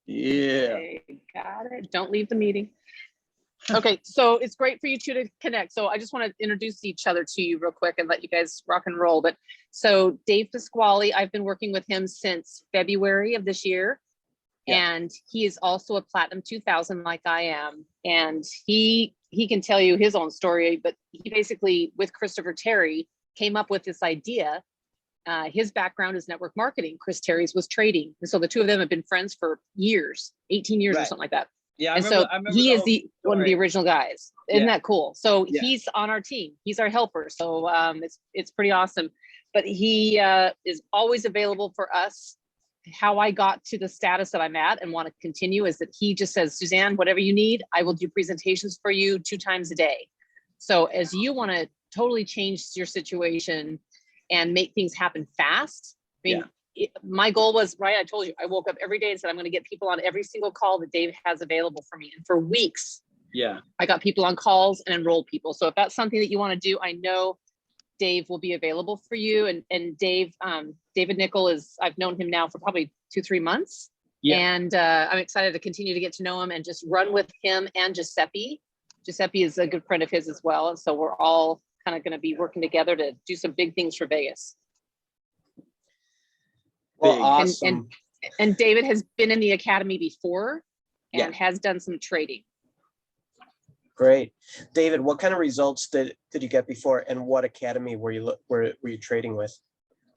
Yeah. Okay, got it. Don't leave the meeting. Okay, so it's great for you two to connect. So I just want to introduce each other to you real quick and let you guys rock and roll. But so Dave Pasquale, I've been working with him since February of this year. Yeah. And he is also a Platinum 2000 like I am. And he can tell you his own story, but he basically, with Christopher Terry, came up with this idea. His background is network marketing. Chris Terry's was trading. And so the two of them have been friends for years, 18 years or something like that. Yeah, and so he is one of the original guys. Isn't that cool? So he's on our team. He's our helper. So it's pretty awesome. But he is always available for us. How I got to the status that I'm at and want to continue is that he just says, Suzanne, whatever you need, I will do presentations for you 2 times a day. So as you want to totally change your situation and make things happen fast, I mean, my goal was, right, I told you, I woke up every day and said, I'm going to get people on every single call that Dave has available for me. And for weeks, I got people on calls and enrolled people. So if that's something that you want to do, I know Dave will be available for you. And Dave, David Nickel I've known him now for probably 2-3 months. And I'm excited to continue to get to know him and just run with him and Giuseppe. Giuseppe is a good friend of his as well. And so we're all kind of going to be working together to do some big things for Vegas. Well, awesome. And David has been in the academy before and has done some trading. Great. David, what kind of results did you get before, and what academy were you trading with?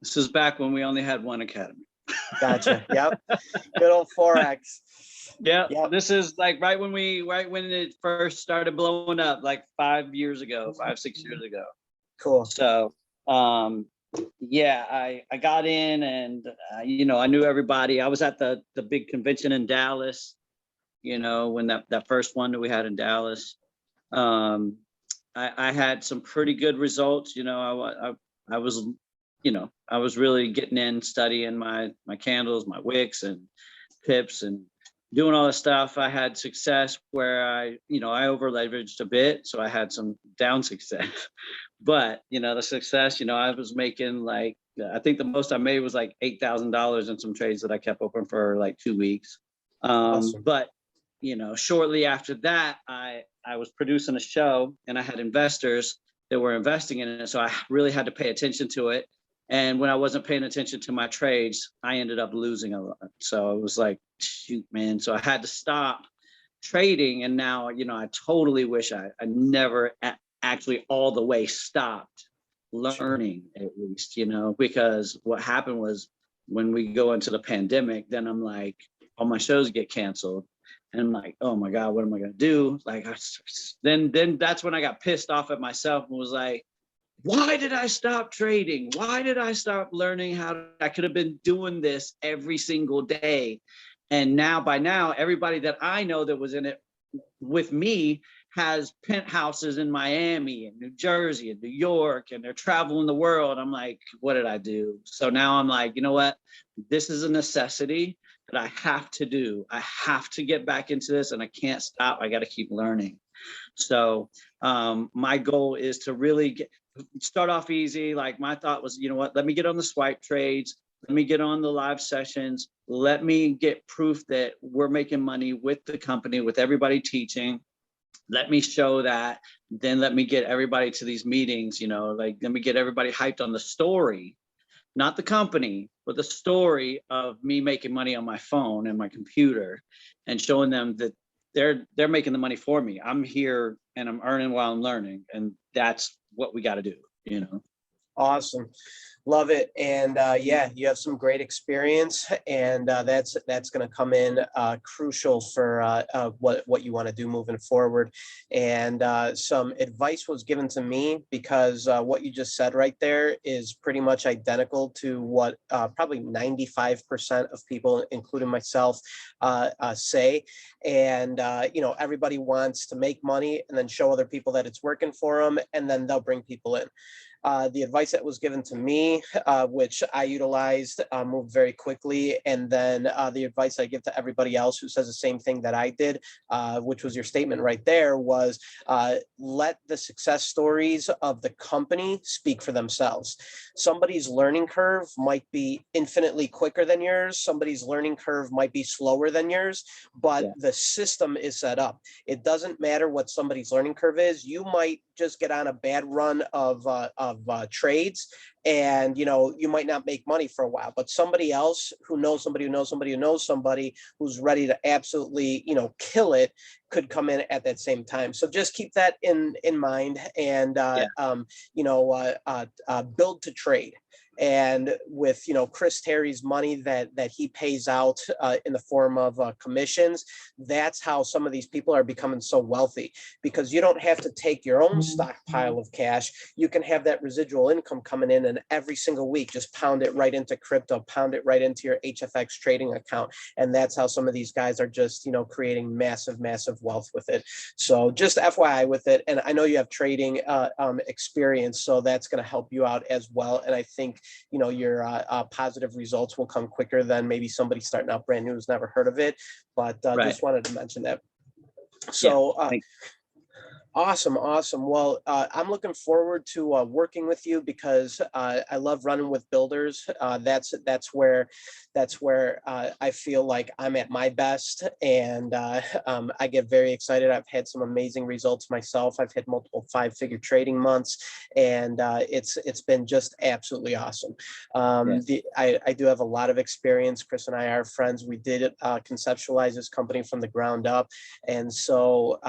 This is back when we only had one academy. Gotcha. Yep. Good old Forex. Yeah. Yep. This is like right when it first started blowing up, like 5 years ago, 5-6 years ago. Cool. So, I got in and, I knew everybody. I was at the big convention in Dallas, when that first one that we had in Dallas. I had some pretty good results. I was really getting in, studying my candles, my wicks and pips and doing all this stuff. I had success where I over leveraged a bit. So I had some down success, but the success, I was making like, I think the most I made was like $8,000 in some trades that I kept open for like 2 weeks. Awesome. But, shortly after that, I was producing a show and I had investors that were investing in it. So I really had to pay attention to it. And when I wasn't paying attention to my trades, I ended up losing a lot. So it was like, shoot, man. So I had to stop trading. And now, I totally wish I never actually all the way stopped learning, at least, because what happened was when we go into the pandemic, then I'm like, all my shows get canceled. And I'm like, oh my God, what am I going to do? Like, then that's when I got pissed off at myself and was like, why did I stop trading? Why did I stop learning I could have been doing this every single day? And by now, everybody that I know that was in it with me has penthouses in Miami and New Jersey and New York, and they're traveling the world. I'm like, what did I do? So now I'm like, you know what? This is a necessity that I have to do. I have to get back into this and I can't stop. I got to keep learning. So my goal is to really start off easy. Like my thought was, you know what, let me get on the swipe trades. Let me get on the live sessions. Let me get proof that we're making money with the company, with everybody teaching. Let me show that. Then let me get everybody to these meetings, like let me get everybody hyped on the story, not the company, but the story of me making money on my phone and my computer and showing them that they're making the money for me. I'm here and I'm earning while I'm learning. And that's what we got to do, Awesome. Love it. And you have some great experience, and that's going to come in crucial for what you want to do moving forward. And some advice was given to me because what you just said right there is pretty much identical to what probably 95% of people, including myself, say. And everybody wants to make money and then show other people that it's working for them, and then they'll bring people in. The advice that was given to me, which I utilized, moved very quickly. And then the advice I give to everybody else who says the same thing that I did, which was your statement right there, was let the success stories of the company speak for themselves. Somebody's learning curve might be infinitely quicker than yours. Somebody's learning curve might be slower than yours, but the system is set up. It doesn't matter what somebody's learning curve is. You might just get on a bad run of trades, and you might not make money for a while, but somebody else who knows somebody who knows somebody who knows somebody who's ready to absolutely kill it could come in at that same time. So just keep that in mind, and build to trade. And with Chris Terry's money that he pays out in the form of commissions, that's how some of these people are becoming so wealthy, because you don't have to take your own stockpile of cash. You can have that residual income coming in, and every single week just pound it right into crypto, pound it right into your HFX trading account. And that's how some of these guys are just creating massive wealth with it. So just FYI with it. And I know you have trading experience, so that's going to help you out as well. And I think your positive results will come quicker than maybe somebody starting out brand new who's never heard of it. But just wanted to mention that. So awesome. Well, I'm looking forward to working with you, because I love running with builders. That's where I feel like I'm at my best, and I get very excited. I've had some amazing results myself. I've had multiple 5-figure trading months, and it's been just absolutely awesome. I do have a lot of experience. Chris and I are friends. We did conceptualize this company from the ground up, and so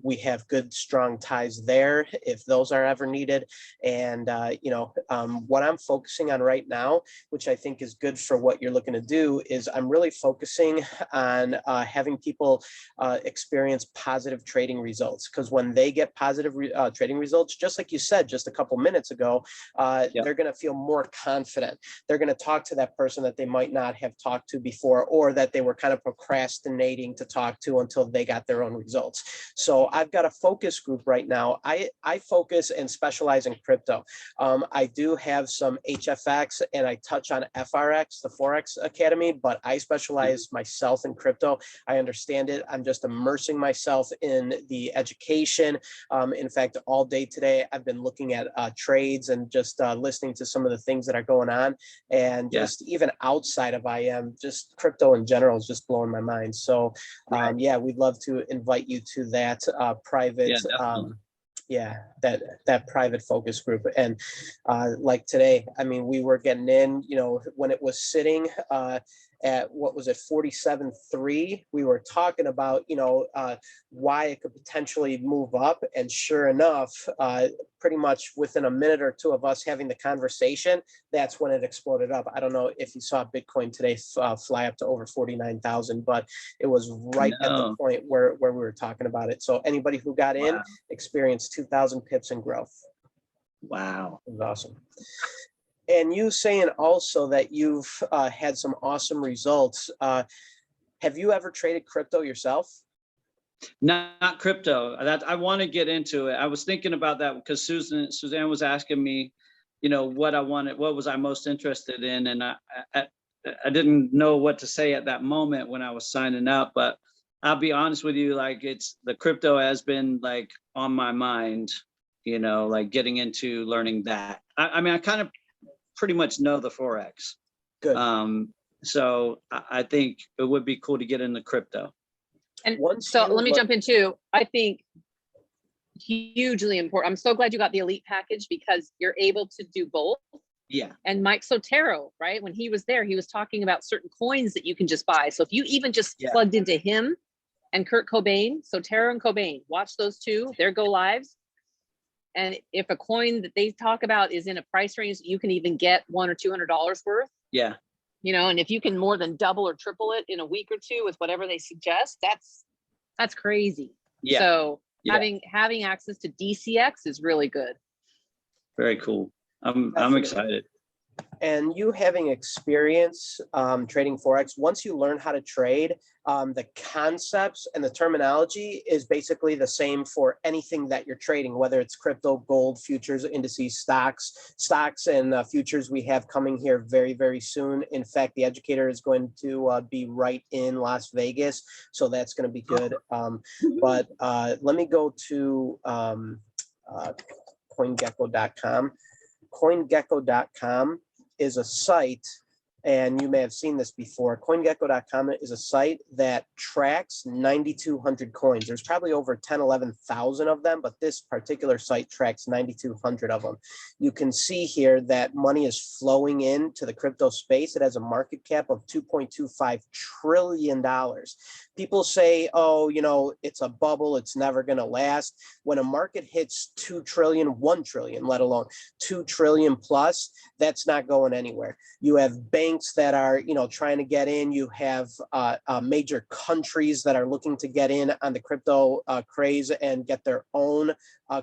we have good, strong ties there if those are ever needed. And what I'm focusing on right now, which I think is good for what you're looking to do, is I'm really focusing on having people experience positive trading results. Because when they get positive trading results, just like you said just a couple minutes ago, they're going to feel more confident. They're going to talk to that person that they might not have talked to before, or that they were kind of procrastinating to talk to until they got their own results. So I've got a focus group right now. I focus and specialize in crypto. I do have some HFX, and I touch on FRX, the Forex Academy, but I specialize myself in crypto. I understand it. I'm just immersing myself in the education. In fact, all day today, I've been looking at trades and just listening to some of the things that are going on. And just even outside of IM, just crypto in general is just blowing my mind. So we'd love to invite you to that private that private focus group. And like today, I mean, we were getting in, when it was sitting at, what was it, 47.3, we were talking about, why it could potentially move up. And sure enough, pretty much within a minute or two of us having the conversation, that's when it exploded up. I don't know if you saw Bitcoin today fly up to over 49,000, but it was right at the point where we were talking about it. So anybody who got in experienced 2,000 pips in growth. Wow. It was awesome. And you saying also that you've had some awesome results. Have you ever traded crypto yourself? Not crypto. That I want to get into it. I was thinking about that because Suzanne was asking me, what I wanted, what was I most interested in, and I didn't know what to say at that moment when I was signing up. But I'll be honest with you, like the crypto has been like on my mind, like getting into learning that. I mean, I kind of pretty much know the Forex. Good. So I think it would be cool to get into crypto. And so let me jump in too. I think hugely important. I'm so glad you got the elite package, because you're able to do both. Yeah. And Mike Sotero, right? When he was there, he was talking about certain coins that you can just buy. So if you even just plugged into him and Kurt Cobain, Sotero and Cobain, watch those two, their go lives. And if a coin that they talk about is in a price range, you can even get $100 or $200 worth. Yeah. And if you can more than double or triple it in a week or two with whatever they suggest, that's crazy. Yeah. So having access to DCX is really good. Very cool. I'm excited. And you having experience trading Forex, once you learn how to trade, the concepts and the terminology is basically the same for anything that you're trading, whether it's crypto, gold, futures, indices, stocks and futures we have coming here very, very soon. In fact, the educator is going to be right in Las Vegas, so that's going to be good. But let me go to CoinGecko.com. CoinGecko.com is a site, and you may have seen this before. CoinGecko.com is a site that tracks 9,200 coins. There's probably over 10, 11,000 of them, but this particular site tracks 9,200 of them. You can see here that money is flowing into the crypto space. It has a market cap of $2.25 trillion. People say, oh, you know, it's a bubble, it's never going to last. When a market hits 2 trillion, 1 trillion, let alone 2 trillion plus, that's not going anywhere. You have banks that are, you know, trying to get in. You have major countries that are looking to get in on the crypto craze and get their own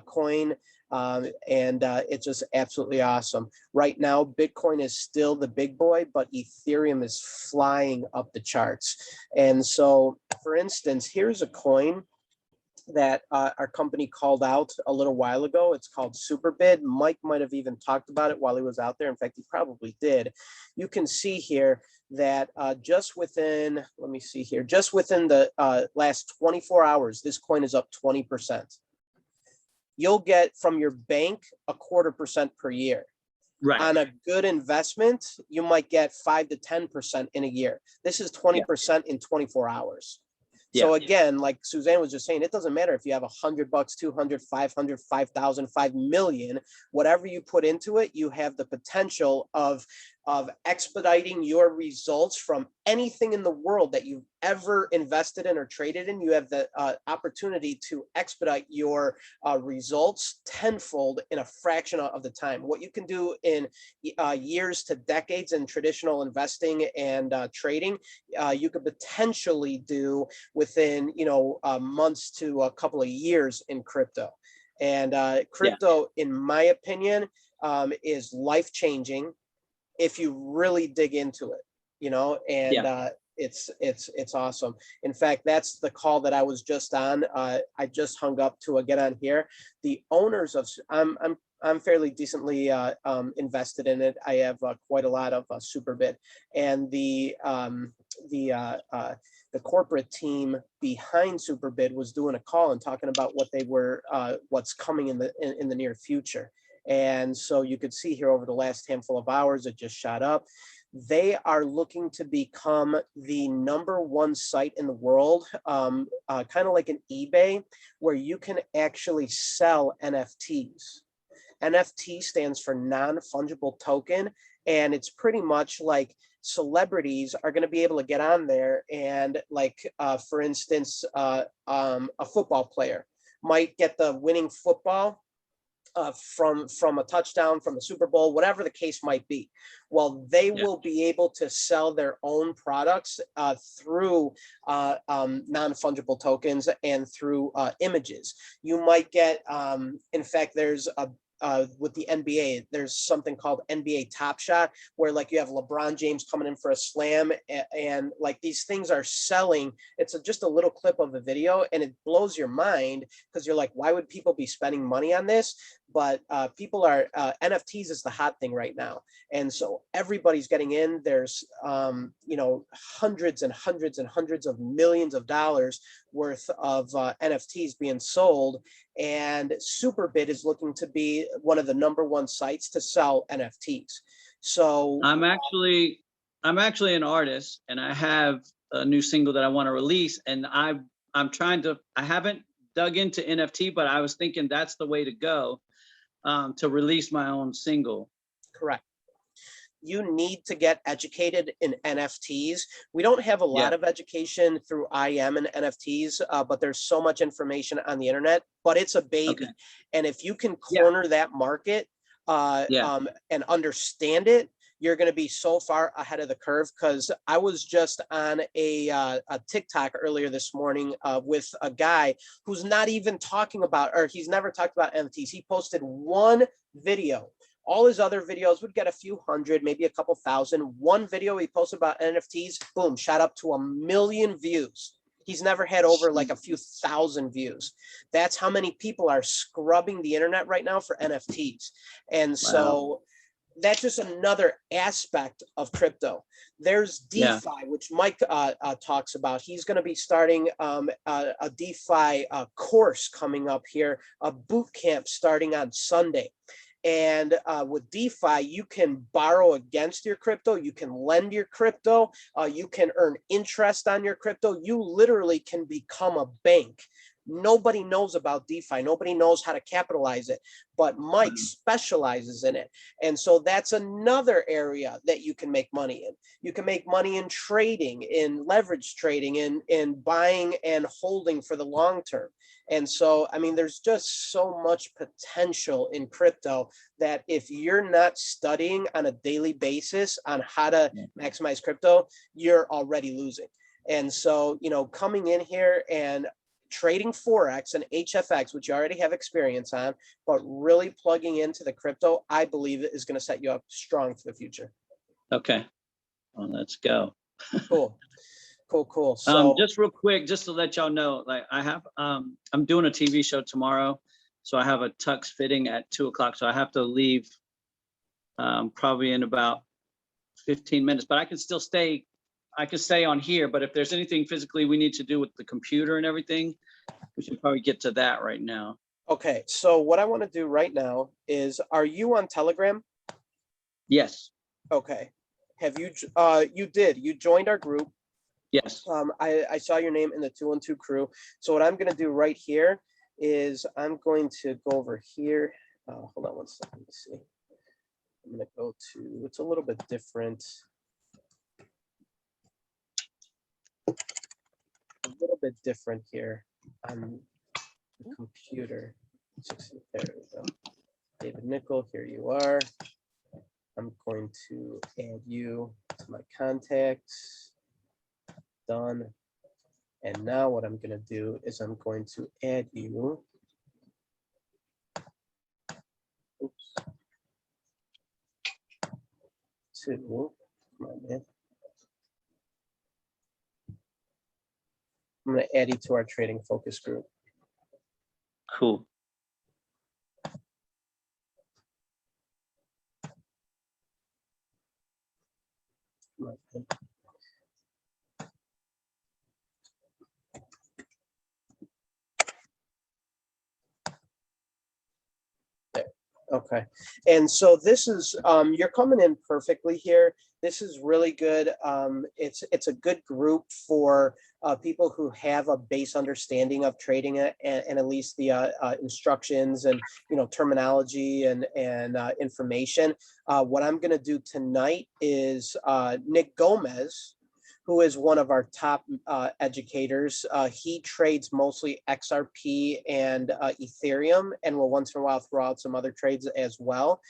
coin. It's just absolutely awesome. Right now, Bitcoin is still the big boy, but Ethereum is flying up the charts. And so, for instance, here's a coin that our company called out a little while ago. It's called Superbid. Mike might have even talked about it while he was out there. In fact, he probably did. You can see here that just within, let me see here, just within the last 24 hours, this coin is up 20%. You'll get from your bank 0.25% per year. Right. On a good investment, you might get 5 to 10% in a year. This is 20% in 24 hours. So again, like Suzanne was just saying, it doesn't matter if you have $100, 200, 500, 5,000, 5 million, whatever you put into it, you have the potential of expediting your results from anything in the world that you've ever invested in or traded in. You have the opportunity to expedite your results tenfold in a fraction of the time. What you can do in years to decades in traditional investing and trading, you could potentially do within, you know, months to a couple of years in crypto. And crypto, in my opinion, is life-changing if you really dig into it, you know, and it's awesome. In fact, that's the call that I was just on. I just hung up to get on here. The owners of, I'm fairly decently invested in it. I have quite a lot of Superbid, and the corporate team behind Superbid was doing a call and talking about what they were, what's coming in the near future. And so you could see here over the last handful of hours, it just shot up. They are looking to become the #1 site in the world, kind of like an eBay, where you can actually sell NFTs. NFT stands for non-fungible token, and it's pretty much like celebrities are going to be able to get on there and, like, for instance, a football player might get the winning football from a touchdown, from the Super Bowl, whatever the case might be. Well, they will be able to sell their own products through non-fungible tokens and through images. You might get, in fact, there's with the NBA, there's something called NBA Top Shot, where like you have LeBron James coming in for a slam, and like these things are selling. It's just a little clip of a video, and it blows your mind because you're like, why would people be spending money on this? But people are, NFTs is the hot thing right now. And so everybody's getting in. There's, you know, hundreds and hundreds and hundreds of millions of dollars worth of NFTs being sold. And Superbid is looking to be one of the #1 sites to sell NFTs. So I'm actually an artist, and I have a new single that I want to release. And I haven't dug into NFT, but I was thinking that's the way to go. To release my own single. Correct. You need to get educated in NFTs. We don't have a lot of education through IM and NFTs, but there's so much information on the internet, but it's a baby. Okay. And if you can corner that market and understand it, you're going to be so far ahead of the curve. Because I was just on a TikTok earlier this morning with a guy who's not even talking about, or he's never talked about NFTs. He posted one video All his other videos would get a few hundred, maybe a couple thousand. One video he posted about NFTs, boom, shot up to 1 million views. He's never had over like a few thousand views. That's how many people are scrubbing the internet right now for NFTs. And so that's just another aspect of crypto. There's DeFi, which Mike talks about. He's going to be starting a DeFi course coming up here, a boot camp starting on Sunday. And with DeFi, you can borrow against your crypto. You can lend your crypto. You can earn interest on your crypto. You literally can become a bank. Nobody knows about DeFi. Nobody knows how to capitalize it, but Mike specializes in it. And so that's another area that you can make money in. You can make money in trading, in leverage trading, in buying and holding for the long term. And so, I mean, there's just so much potential in crypto that if you're not studying on a daily basis on how to maximize crypto, you're already losing. And so, you know, coming in here and trading Forex and HFX, which you already have experience on, but really plugging into the crypto, I believe is going to set you up strong for the future. Okay. Well, let's go. Cool. Cool. So just real quick, just to let y'all know, like I have, I'm doing a TV show tomorrow. So I have a tux fitting at 2 o'clock. So I have to leave probably in about 15 minutes, but I can still stay. I can stay on here, but if there's anything physically we need to do with the computer and everything, we should probably get to that right now. Okay. So what I want to do right now is, are you on Telegram? Yes. Okay. Have you, you joined our group. Yes. I saw your name in the 212 crew. So what I'm going to do right here is I'm going to go over here. Hold on one second. Let me see. I'm going to go to, it's a little bit different. A little bit different here on the computer. There we go. David Nickel, here you are. I'm going to add you to my contacts. Done. And now what I'm going to do is I'm going to add you. Oops. To, come on, man. I'm going to add you to our trading focus group. Cool. Okay. And so this is, you're coming in perfectly here. This is really good. It's a good group for people who have a base understanding of trading it and at least the instructions and, you know, terminology and information. What I'm going to do tonight is Nick Gomez, who is one of our top educators. He trades mostly XRP and Ethereum, and will once in a while throw out some other trades as well,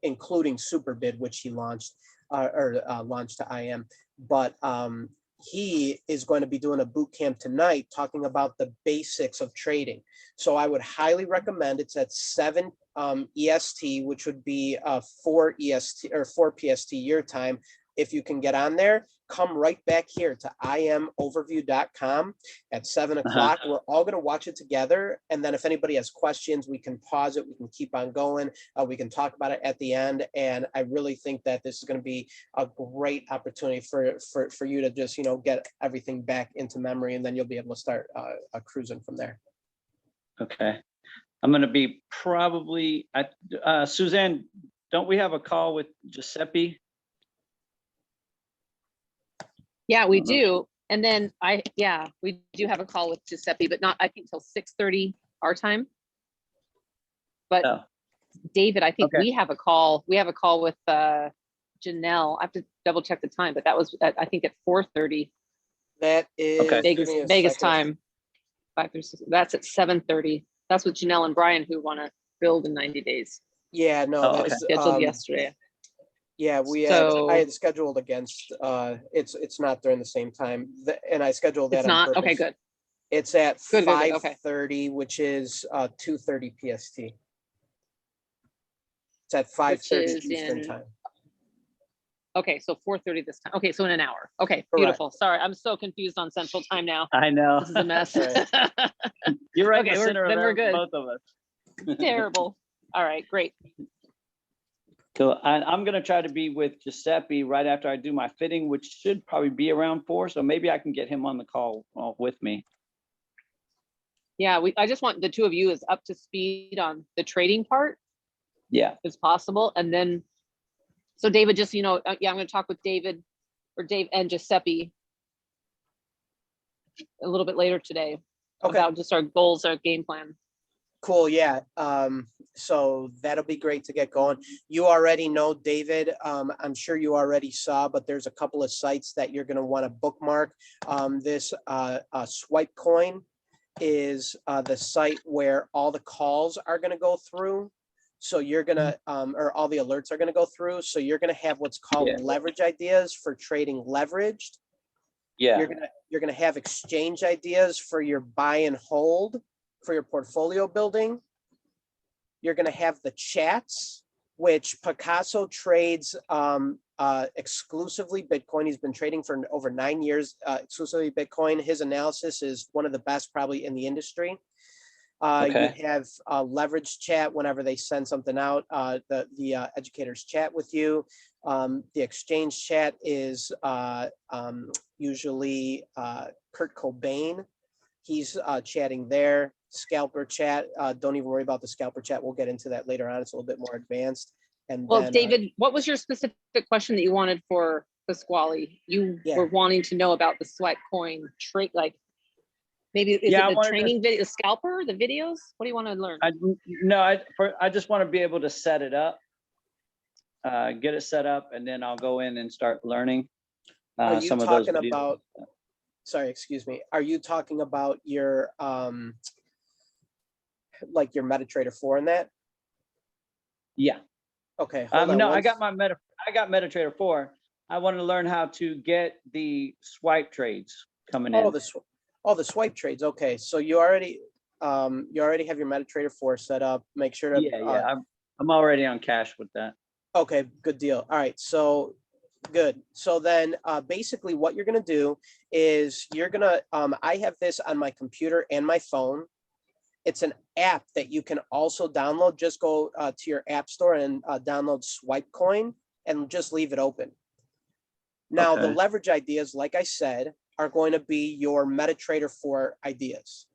including Superbid, which he launched launched to IM. But he is going to be doing a boot camp tonight talking about the basics of trading. So I would highly recommend, it's at 7 EST, which would be 4 EST or 4 PST your time. If you can get on there, come right back here to imoverview.com at 7 o'clock. We're all going to watch it together. And then if anybody has questions, we can pause it. We can keep on going. We can talk about it at the end. And I really think that this is going to be a great opportunity for you to just, you know, get everything back into memory, and then you'll be able to start cruising from there. Okay. I'm going to be probably at, Suzanne, don't we have a call with Giuseppe? Yeah, we do. And then we do have a call with Giuseppe, but not, I think, till 6:30 our time. But David, I think we have a call. We have a call with Janelle. I have to double check the time, but that was I think at 4:30. That is Vegas time. 5 through 6. That's at 7:30. That's with Janelle and Brian, who want to build in 90 days. Yeah, no, that's scheduled yesterday. Yeah, I had scheduled against, it's not during the same time, and I scheduled that. It's not? Okay, good. It's at Good, 5:30, which is 2:30 PST. It's at which 5:30 is Eastern in, time. okay, so 4:30 this time. Okay, so in an hour. Okay, Correct. beautiful. Sorry, I'm so confused on Central Time now. I know. This is a mess. Right. You're right in Okay, the center then of we're good. both of us. Terrible. All right, great. Cool. I'm going to try to be with Giuseppe right after I do my fitting, which should probably be around 4. So maybe I can get him on the call with me. Yeah, I just want the two of you is up to speed on the trading part, Yeah. if possible. And then, so David, just, yeah, I'm going to talk with David or Dave and Giuseppe a little bit later today about just our goals, our game plan. Cool. Yeah. So that'll be great to get going. You already know David. I'm sure you already saw, but there's a couple of sites that you're going to want to bookmark. This Swipe Coin is the site where all the calls are going to go through. So you're going to, or all the alerts are going to go through. So you're going to have what's called leverage ideas for trading leveraged. Yeah. You're gonna have exchange ideas for your buy and hold for your portfolio building. You're gonna have the chats, which Picasso trades exclusively Bitcoin. He's been trading for over 9 years, exclusively Bitcoin. His analysis is one of the best probably in the industry. You have a leverage chat whenever they send something out. The educators chat with you. The exchange chat is usually Kurt Cobain. He's chatting there. Scalper chat. Don't even worry about the scalper chat. We'll get into that later on. It's a little bit more advanced. And well, then, David, what was your specific question that you wanted for Pasquale? You were wanting to know about the Swipe Coin trade, like maybe is it the training video, the scalper, the videos? What do you want to learn? I just want to be able to set it up, get it set up, and then I'll go in and start learning some of those videos. Sorry, excuse me. Are you talking about your like your MetaTrader 4 in that? Yeah. Okay. No, I got MetaTrader 4. I want to learn how to get the swipe trades coming in. The swipe trades. Okay, so you already have your MetaTrader 4 set up. Make sure to I'm already on cash with that. Okay, good deal. All right, so good. So then basically what you're gonna do is you're gonna I have this on my computer and my phone. It's an app that you can also download. Just go to your app store and download Swipe Coin and just leave it open. Now the leverage ideas, like I said, are going to be your MetaTrader 4 ideas.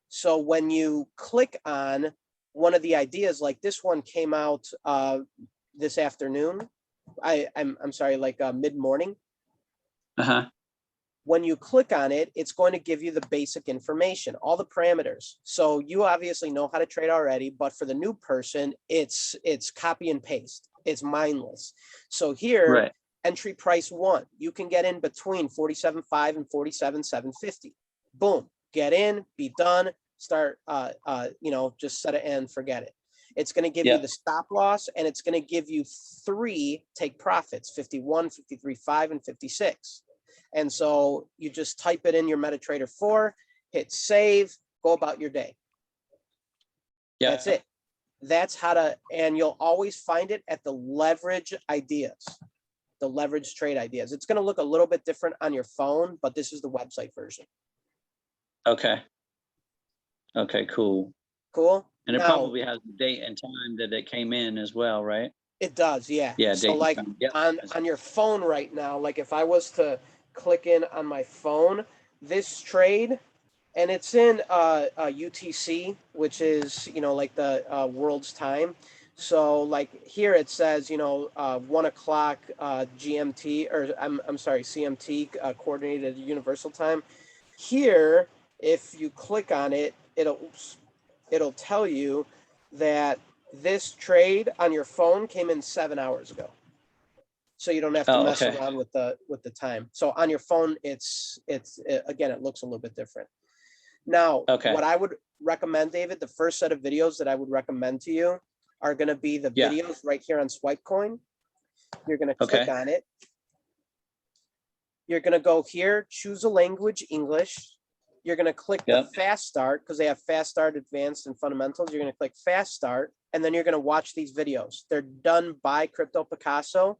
So when you click on one of the ideas, like this one came out this afternoon, I'm sorry, like mid-morning. When you click on it, it's going to give you the basic information, all the parameters. So you obviously know how to trade already, but for the new person, it's copy and paste. It's mindless. So here, entry price 1, you can get in between 47.5 and 47.750. Boom, get in, be done, start, just set it and forget it. It's going to give you the stop loss, and it's going to give you 3 take profits, 51, 53.5, and 56. And so you just type it in your MetaTrader 4, hit save, go about your day. That's it. That's how to, and you'll always find it at the leverage ideas, the leverage trade ideas. It's going to look a little bit different on your phone, but this is the website version. Okay, cool. Cool. And it probably has the date and time that it came in as well, right? It does, yeah. So like on your phone right now, like if I was to click in on my phone, this trade, and it's in UTC, which is, like the world's time. So like here it says, 1 o'clock GMT, or I'm sorry, CMT, coordinated universal time. Here, if you click on it, it'll tell you that this trade on your phone came in 7 hours ago. So you don't have to mess around with the time. So on your phone, again, it looks a little bit different. Now, what I would recommend, David, the first set of videos that I would recommend to you are going to be the videos right here on Swipe Coin. You're going to click on it. You're going to go here, choose a language, English. You're going to click the fast start, because they have fast start, advanced, and fundamentals. You're going to click fast start, and then you're going to watch these videos. They're done by Crypto Picasso.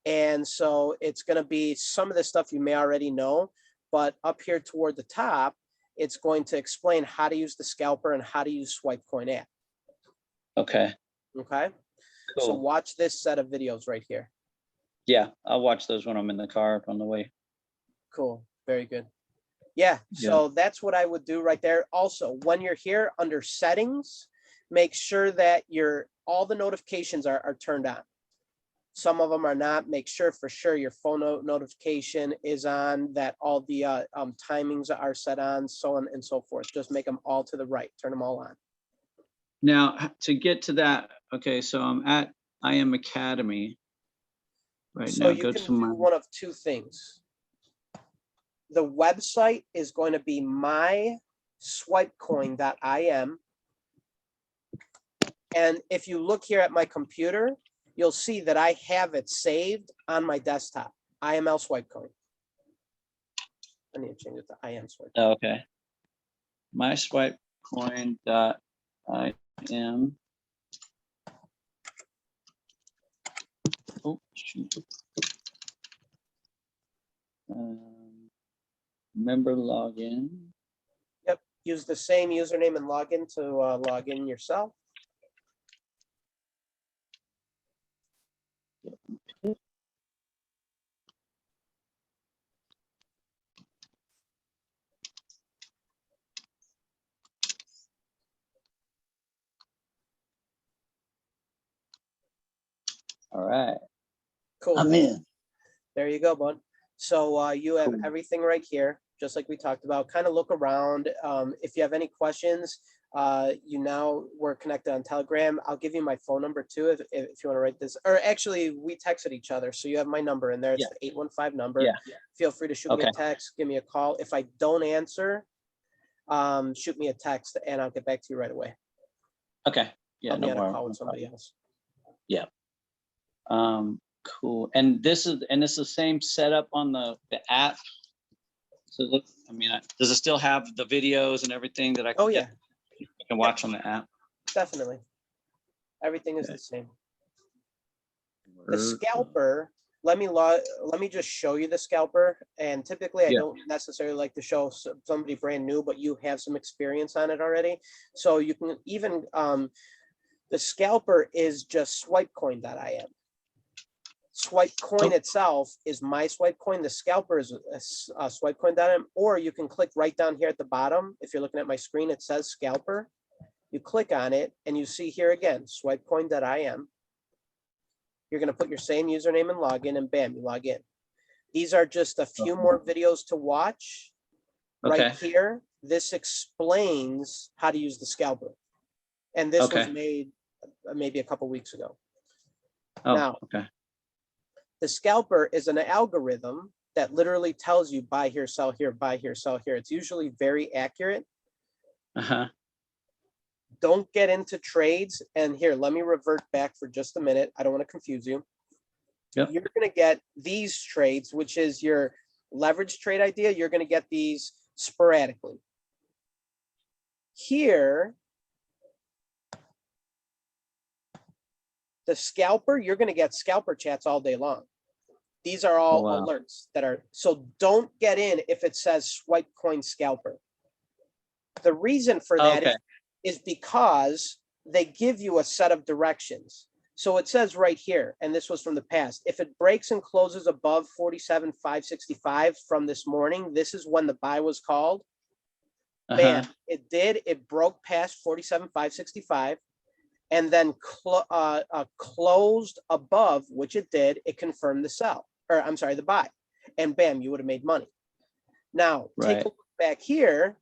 And so it's going to be some of the stuff you may already know, but up here toward the top, it's going to explain how to use the scalper and how to use SwipeCoin app. Okay. Okay. Cool. So watch this set of videos right here. Yeah, I'll watch those when I'm in the car on the way. Cool. Very good. Yeah. So that's what I would do right there. Also, when you're here under settings, make sure that all the notifications are turned on. Some of them are not. Make sure for sure your phone notification is on, that all the timings are set on, so on and so forth. Just make them all to the right. Turn them all on. Now, to get to that, okay, so I'm at I Am Academy right So now. you Go can to do my, one of two things. The website is going to be myswipecoin.im. And if you look here at my computer, you'll see that I have it saved on my desktop. IML Swipecoin. I need to change it to IM Swipecoin. oh, okay. myswipecoin.im. Oh, shoot. Member login. Yep. Use the same username and login to log in yourself. All right. Cool. I'm in. There you go, bud. So you have Cool. everything right here, just like we talked about. Kind of look around. If you have any questions, we're connected on Telegram. I'll give you my phone number too, if you want to write this. Or actually, we texted each other, so you have my number in there. It's the 815 number. Yeah. Feel free to shoot me a text, give me a call. If I don't answer, shoot me a text, and I'll get back to you right away. Okay. Yeah. I'll be No on a more. call with somebody else. Yeah. Cool. And this is the same setup on the app. So look, I mean, does it still have the videos and everything that I can, I can watch on the app? Definitely. Everything is the same. The scalper, let me just show you the scalper. And typically I don't necessarily like to show somebody brand new, but you have some experience on it already. So you can even, the scalper is just swipecoin.im. SwipeCoin itself is myswipecoin. The scalper is swipecoin.im, or you can click right down here at the bottom. If you're looking at my screen, it says scalper. You click on it and you see here again, swipecoin.im. You're going to put your same username and login, and bam, you log in. These are just a few more videos to watch. Right here, this explains how to use the scalper. And this was made maybe a couple weeks ago. Now, the scalper is an algorithm that literally tells you buy here, sell here, buy here, sell here. It's usually very accurate. Don't get into trades. And here, let me revert back for just a minute. I don't want to confuse you. You're going to get these trades, which is your leverage trade idea. You're going to get these sporadically. Here, the scalper, you're going to get scalper chats all day long. These are all alerts that are, so don't get in if it says swipe coin scalper. The reason for that is because they give you a set of directions. So it says right here, and this was from the past, if it breaks and closes above 47,565 from this morning, this is when the buy was called. Bam, it did. It broke past 47,565. And then closed above, which it did, it confirmed the sell, or I'm sorry, the buy. And bam, you would have made money. Now, take a look back here.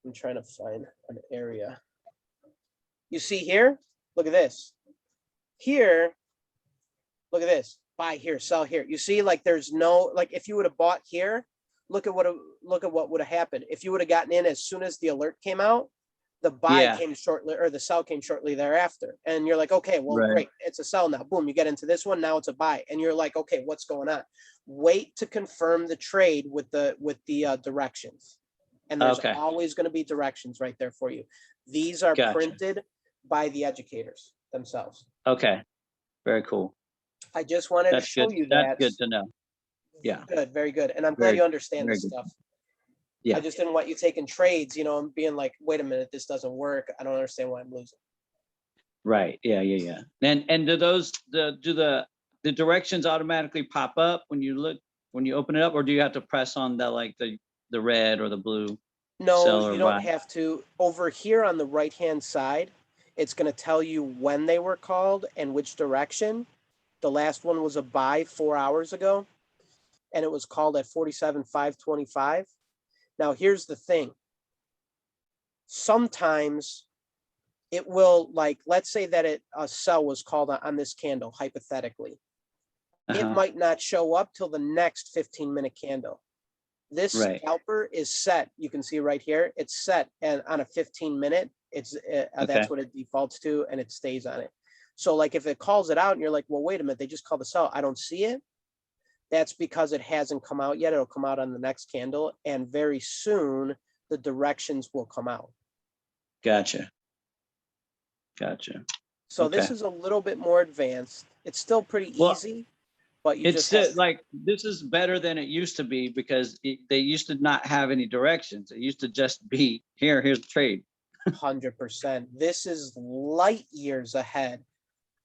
I'm trying to find an area. You see here? Look at this. Here, look at this. Buy here, sell here. You see, like there's no, like if you would have bought here, look at what would have happened. If you would have gotten in as soon as the alert came out, the buy came shortly, or the sell came shortly thereafter. And you're like, okay, well, great. It's a sell now. Boom, you get into this one. Now it's a buy. And you're like, okay, what's going on? Wait to confirm the trade with the directions. And there's Okay. always going to be directions right there for you. These are Gotcha. printed by the educators themselves. Okay. Very cool. I just wanted to That's show good. you That's that. good to know. Yeah. Good, very good. And I'm glad Very, you understand very this good. stuff. Yeah. I just didn't want you taking trades, you know, and being like, wait a minute, this doesn't work. I don't understand why I'm losing. Right. Yeah. Yeah. Yeah. And do the directions automatically pop up when you open it up, or do you have to press on the red or the blue No, cell or you don't Y? have to. Over here on the right-hand side, it's going to tell you when they were called and which direction. The last one was a buy 4 hours ago, and it was called at 47,525. Now, here's the thing. Sometimes it will, like, let's say that a sell was called on this candle, hypothetically. It might not show up till the next 15-minute candle. This Right. scalper is set. You can see right here, it's set and on a 15-minute. It's that's what it defaults to, and it stays on it. So like if it calls it out and you're like, well, wait a minute, they just called the sell, I don't see it. That's because it hasn't come out yet. It'll come out on the next candle, and very soon the directions will come out. Gotcha. Gotcha. So Okay. this is a little bit more advanced. It's still pretty Well, easy, but you It's just have, like, this is better than it used to be, because they used to not have any directions. It used to just be here's the trade. 100%. This is light years ahead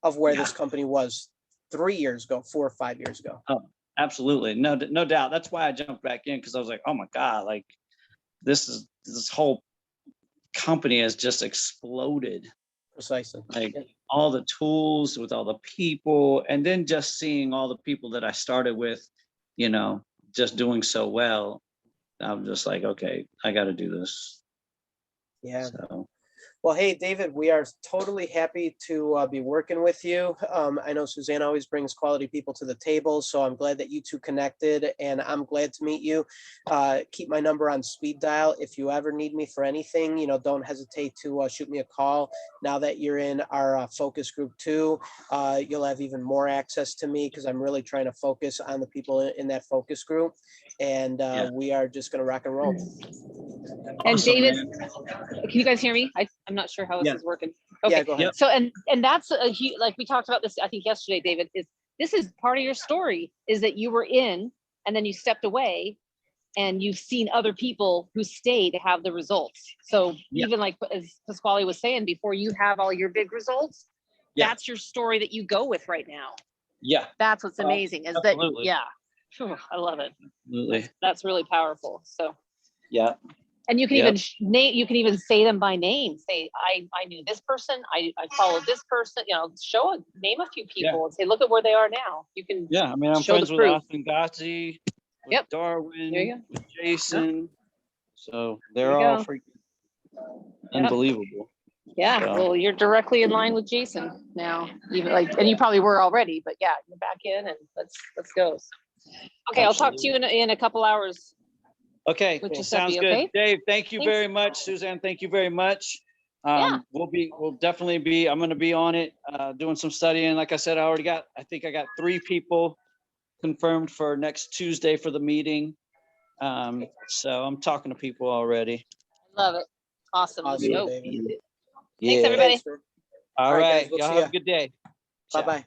of where this company was 3 years ago, 4 or 5 years ago. Oh, absolutely. No doubt. That's why I jumped back in, because I was like, oh my God, like this whole company has just exploded. Precisely. Like all the tools with all the people, and then just seeing all the people that I started with, just doing so well. I'm just like, okay, I got to do this. Yeah. So. Well, hey, David, we are totally happy to be working with you. I know Suzanne always brings quality people to the table, so I'm glad that you two connected, and I'm glad to meet you. Keep my number on speed dial. If you ever need me for anything, don't hesitate to shoot me a call. Now that you're in our focus group too, you'll have even more access to me, because I'm really trying to focus on the people in that focus group, and we are just going to rock and roll. And Awesome, David, man. can you guys hear me? I'm not sure how this is working. Okay. Yeah, go ahead. Yep. So, and that's a huge, like we talked about this, I think yesterday, David, this is part of your story, is that you were in and then you stepped away, and you've seen other people who stay to have the results. So even like, as Pasquale was saying, before you have all your big results, that's your story that you go with right now. Yeah. That's what's amazing, is absolutely. that, Whew, I love it. Absolutely. That's really powerful. So. Yeah. And you can even name, you can even say them by name. Say, I knew this person, I followed this person, name a few people and say, look at where they are now. You can I mean, I'm friends with Austin Gotzi, with Darwin, with Jason. So they're all freaking unbelievable. Yeah, so. Well, you're directly in line with Jason now. Even and you probably were already, but you're back in, and let's go. Okay, Absolutely. I'll talk to you in a couple hours. Okay, sounds good. Okay? Dave, thank you very much. Suzanne, thank you very much. We'll definitely be, I'm going to be on it, doing some studying. Like I said, I think I got 3 people confirmed for next Tuesday for the meeting. So I'm talking to people already. Love it. Awesome. David. Thanks, everybody. All right. Y'all have a good day. Bye-bye.